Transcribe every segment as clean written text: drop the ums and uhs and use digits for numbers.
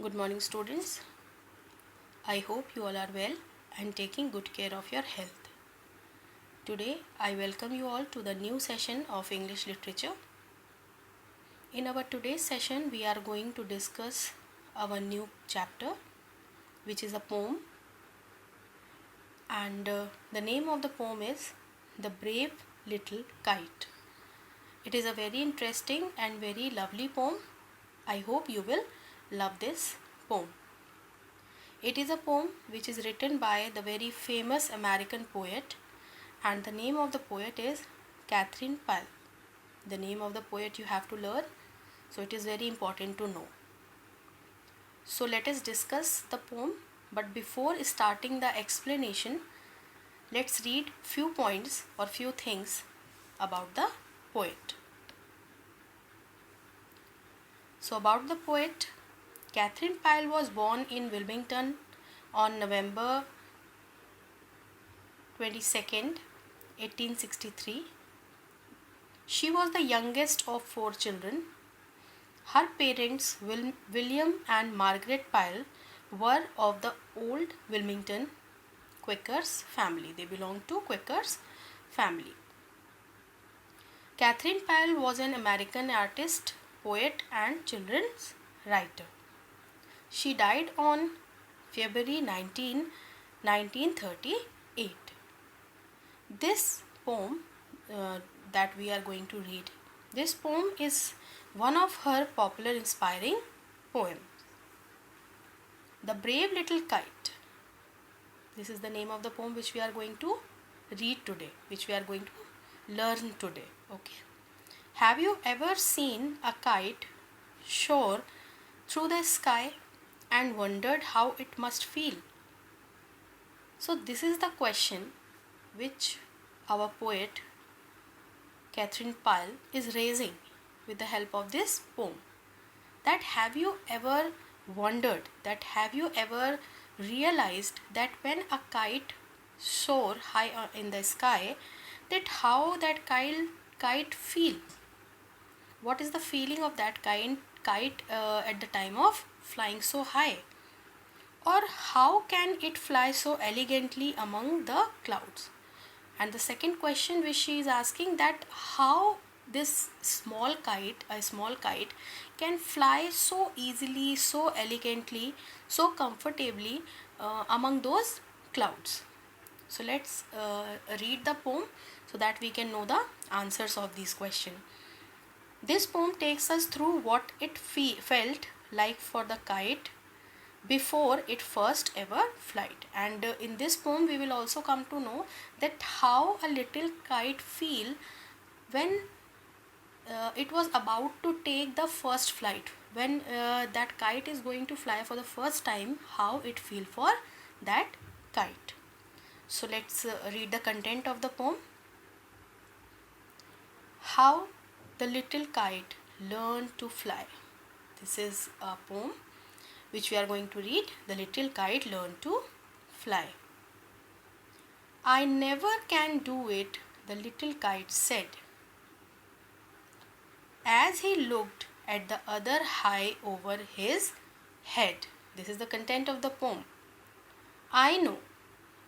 Good morning, students. I hope you all are well and taking good care of your health. Today, I welcome you all to the new session of English Literature. In our today's session, we are going to discuss our new chapter, which is a poem. And the name of the poem is The Brave Little Kite. It is a very interesting and very lovely poem. I hope you will love this poem. It is a poem which is written by the very famous American poet, and the name of the poet is Catherine Pyle. The name of the poet you have to learn, so it is very important to know. So let us discuss the poem, but before starting the explanation, let's read few points or few things about the poet. So about the poet, Catherine Pyle was born in Wilmington on November 22nd, 1863. She was the youngest of 4 children. Her parents, William and Margaret Pyle, were of the old Wilmington Quakers family. They belonged to Quakers family. Catherine Pyle was an American artist, poet and children's writer. She died on February 19, 1938. This poem that we are going to read, this poem is one of her popular inspiring poems. The Brave Little Kite. This is the name of the poem which we are going to read today, which we are going to learn today. Okay. Have you ever seen a kite soar through the sky and wondered how it must feel? So this is the question which our poet Catherine Pyle is raising with the help of this poem. That have you ever wondered, that have you ever realized that when a kite soar high in the sky, that how that kite feel? What is the feeling of that kite at the time of flying so high? Or how can it fly so elegantly among the clouds? And the second question which she is asking, that how this a small kite can fly so easily, so elegantly, so comfortably among those clouds. So let's read the poem so that we can know the answers of these questions. This poem takes us through what it felt like for the kite before it first ever flight, and in this poem we will also come to know that how a little kite feel when it was about to take the first flight, when that kite is going to fly for the first time, how it feel for that kite. So let's read the content of the poem. How the little kite learned to fly. This is a poem which we are going to read. The little kite learned to fly. I never can do it, the little kite said, as he looked at the other high over his head. This is the content of the poem. I know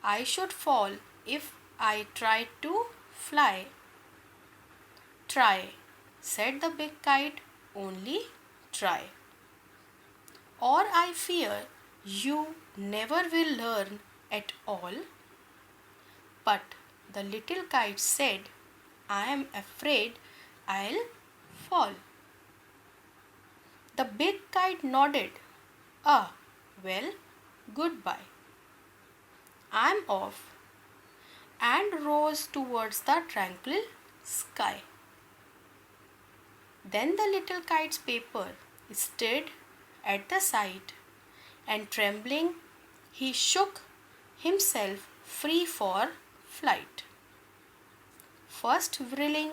I should fall if I tried to fly. Try, said the big kite, only try. Or I fear you never will learn at all. But the little kite said, I am afraid I'll fall. The big kite nodded. Ah, well, goodbye. I'm off, and rose towards the tranquil sky. Then the little kite's paper stood at the sight, and trembling he shook himself free for flight. First whirling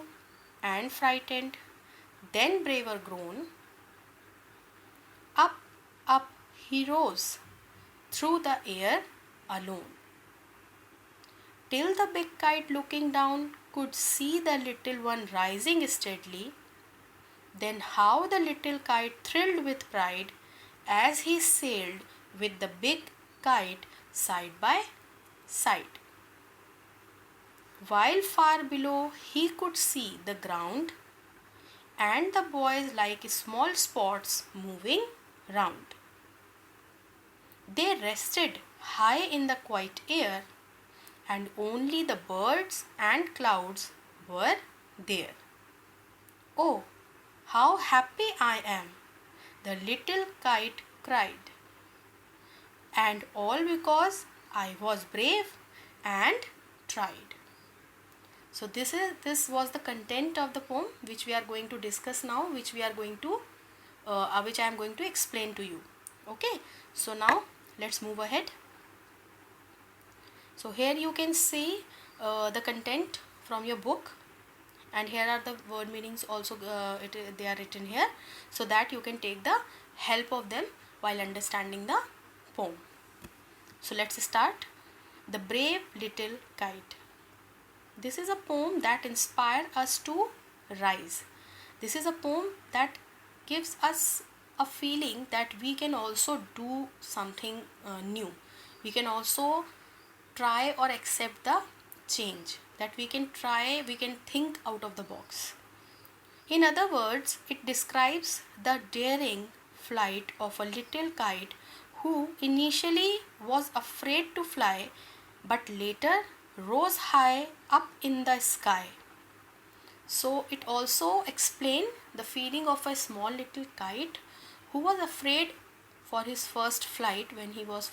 and frightened, then braver grown, up, up he rose through the air alone, till the big kite looking down could see the little one rising steadily. Then how the little kite thrilled with pride as he sailed with the big kite side by side. While far below he could see the ground and the boys like small spots moving round. They rested high in the quiet air, and only the birds and clouds were there. Oh, how happy I am, the little kite cried, and all because I was brave and tried. So this was the content of the poem which we are going to discuss now, which I am going to explain to you. Okay, so now let's move ahead. So here you can see the content from your book, and here are the word meanings also, they are written here, so that you can take the help of them while understanding the poem. So let's start. The Brave Little Kite. This is a poem that inspires us to rise. This is a poem that gives us a feeling that we can also do something new. We can also try or accept the change, that we can think out of the box. In other words, it describes the daring flight of a little kite who initially was afraid to fly but later rose high up in the sky. So it also explains the feeling of a small little kite who was afraid for his first flight. When he was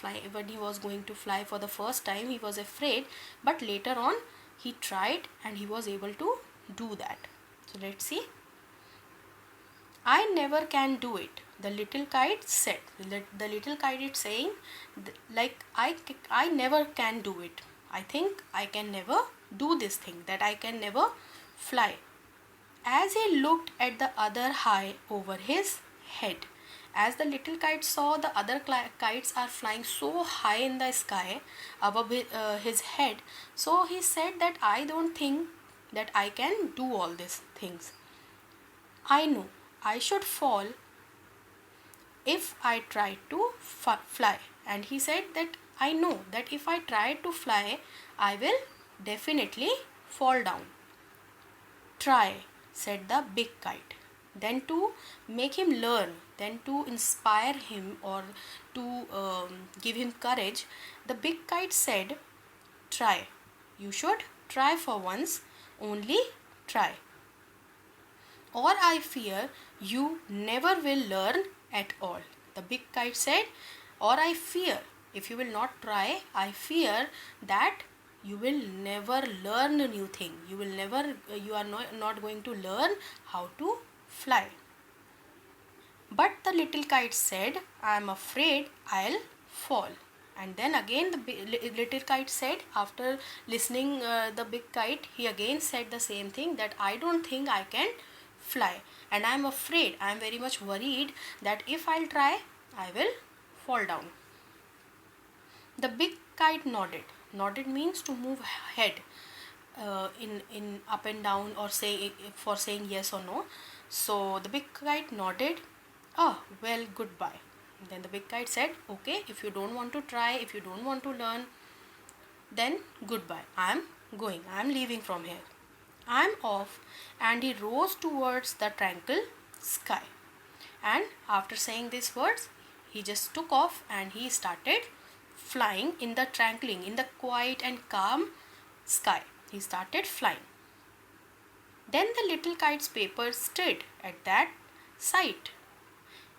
going to fly for the first time, he was afraid, but later on he tried and he was able to do that. So let's see. I never can do it, the little kite said. The little kite is saying, like, I never can do it. I think I can never do this thing, that I can never fly. As he looked at the other high over his head, as the little kite saw the other kites are flying so high in the sky above his head, so he said that I don't think that I can do all these things. I know I should fall if I tried to fly. And he said that I know that if I try to fly, I will definitely fall down. Try, said the big kite. Then to make him learn, then to inspire him or to give him courage, the big kite said, try. You should try for once, only try. Or I fear you never will learn at all. The big kite said, or I fear, if you will not try, I fear that you will never learn a new thing. You are not going to learn how to fly. But the little kite said, I am afraid I'll fall. And then again the little kite said, after listening the big kite, he again said the same thing, that I don't think I can fly, and I am afraid, I am very much worried that if I'll try, I will fall down. The big kite nodded. Nodded means to move head in up and down, or for saying yes or no. So the big kite nodded. Oh, well, goodbye. Then the big kite said, okay, if you don't want to try, if you don't want to learn, then goodbye. I am going. I am leaving from here. I am off. And he rose towards the tranquil sky. And after saying these words, he just took off and he started flying in the quiet and calm sky. He started flying. Then the little kite's paper stirred at that sight,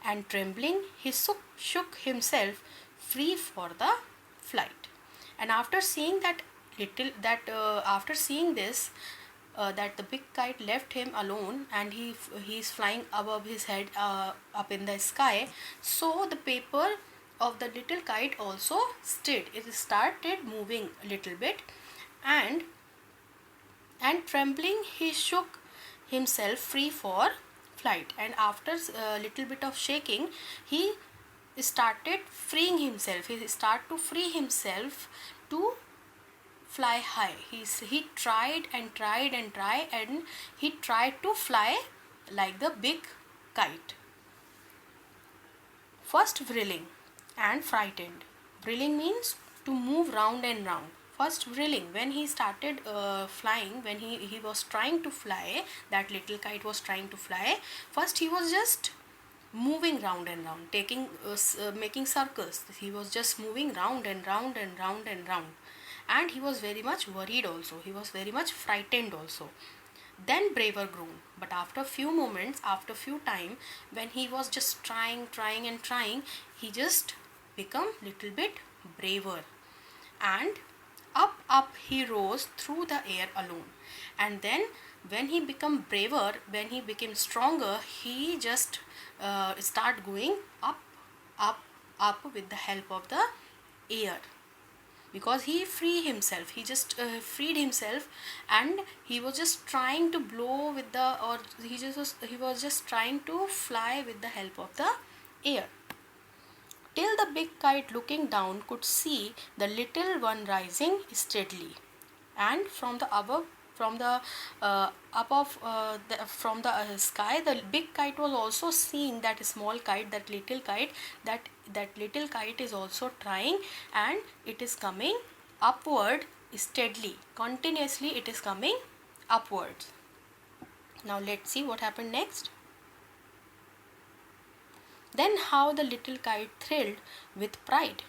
and trembling he shook himself free for the flight. And after seeing that the big kite left him alone, and he's flying above his head up in the sky, so the paper of the little kite also stirred. It started moving a little bit, and trembling he shook himself free for flight. And after a little bit of shaking, he started freeing himself. He started to free himself to fly high. He tried and tried and tried, and he tried to fly like the big kite. first whirling and frightened. Whirling means to move round and round. First whirling, when he started flying, when he was trying to fly, that little kite was trying to fly. First he was just moving round and round, making circles. He was just moving round and round and round and round, and he was very much worried also. He was very much frightened also. Then braver grown, but after few moments, after few time, when he was just trying and trying, he just become little bit braver, and up he rose through the air alone. And then when he become braver, when he became stronger, he just start going up with the help of the air, because he freed himself, and he was just trying to blow with the, or he was just trying to fly with the help of the air, till the big kite looking down could see the little one rising steadily. And from the above, from the from the sky, the big kite was also seeing that small kite, that little kite, that little kite is also trying, and it is coming upward steadily, continuously it is coming upwards. Now let's see what happened next. Then how the little kite thrilled with pride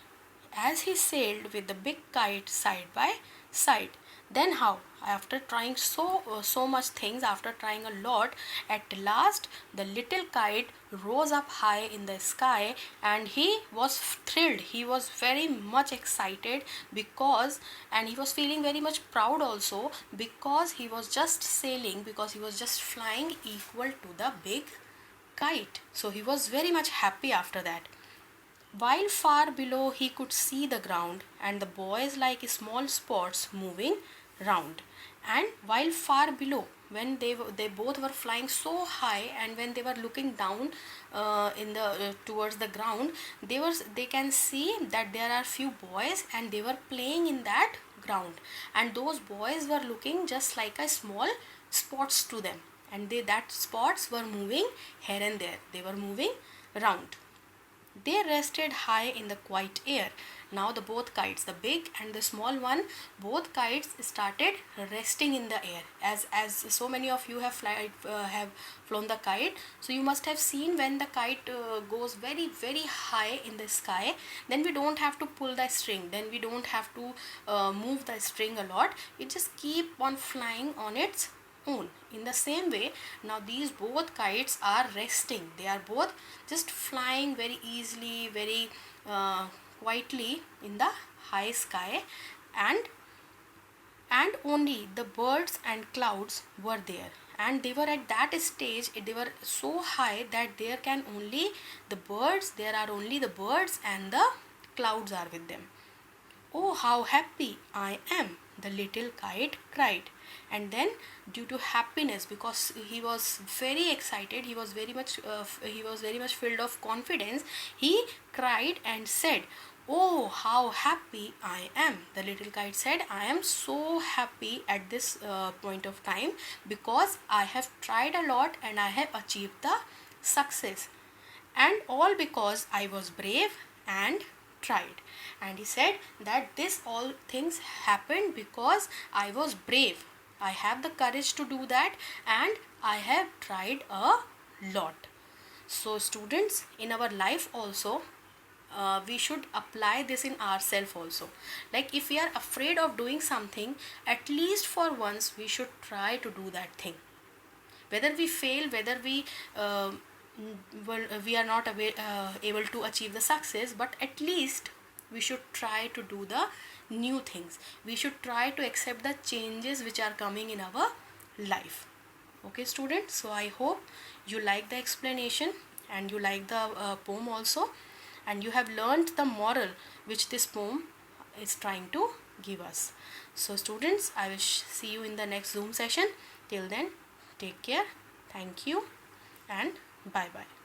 as he sailed with the big kite side by side. Then how, after trying so much things, after trying a lot, at last the little kite rose up high in the sky, and he was thrilled. He was very much excited, because, and he was feeling very much proud also, because he was just sailing, because he was just flying equal to the big kite. So he was very much happy after that. While far below he could see the ground and the boys like small spots moving round. And while far below, when they both were flying so high, and when they were looking down towards the ground, they can see that there are few boys, and they were playing in that ground, and those boys were looking just like a small spots to them, and that spots were moving here and there, they were moving round. They rested high in the quiet air. Now the both kites, the big and the small one, both kites started resting in the air. As so many of you have flown the kite, so you must have seen when the kite goes very high in the sky, then we don't have to pull the string, then we don't have to move the string a lot. It just keep on flying on its own. In the same way, now these both kites are resting. They are both just flying very easily, very quietly in the high sky, and only the birds and clouds were there, and they were at that stage, they were so high that there are only the birds and the clouds are with them. Oh, how happy I am, the little kite cried. And then, due to happiness, because he was very excited, he was very much filled of confidence, he cried and said, oh, how happy I am. The little kite said, I am so happy at this point of time, because I have tried a lot and I have achieved the success, and all because I was brave and tried. And he said that this all things happened because I was brave, I have the courage to do that, and I have tried a lot. So students, in our life also, we should apply this in ourselves also. Like if we are afraid of doing something, at least for once we should try to do that thing. Whether we fail, whether we are not able to achieve the success, but at least we should try to do the new things. We should try to accept the changes which are coming in our life. Okay students, so I hope you like the explanation and you like the poem also, and you have learned the moral which this poem is trying to give us. So students, I will see you in the next Zoom session. Till then, take care, thank you, and bye bye.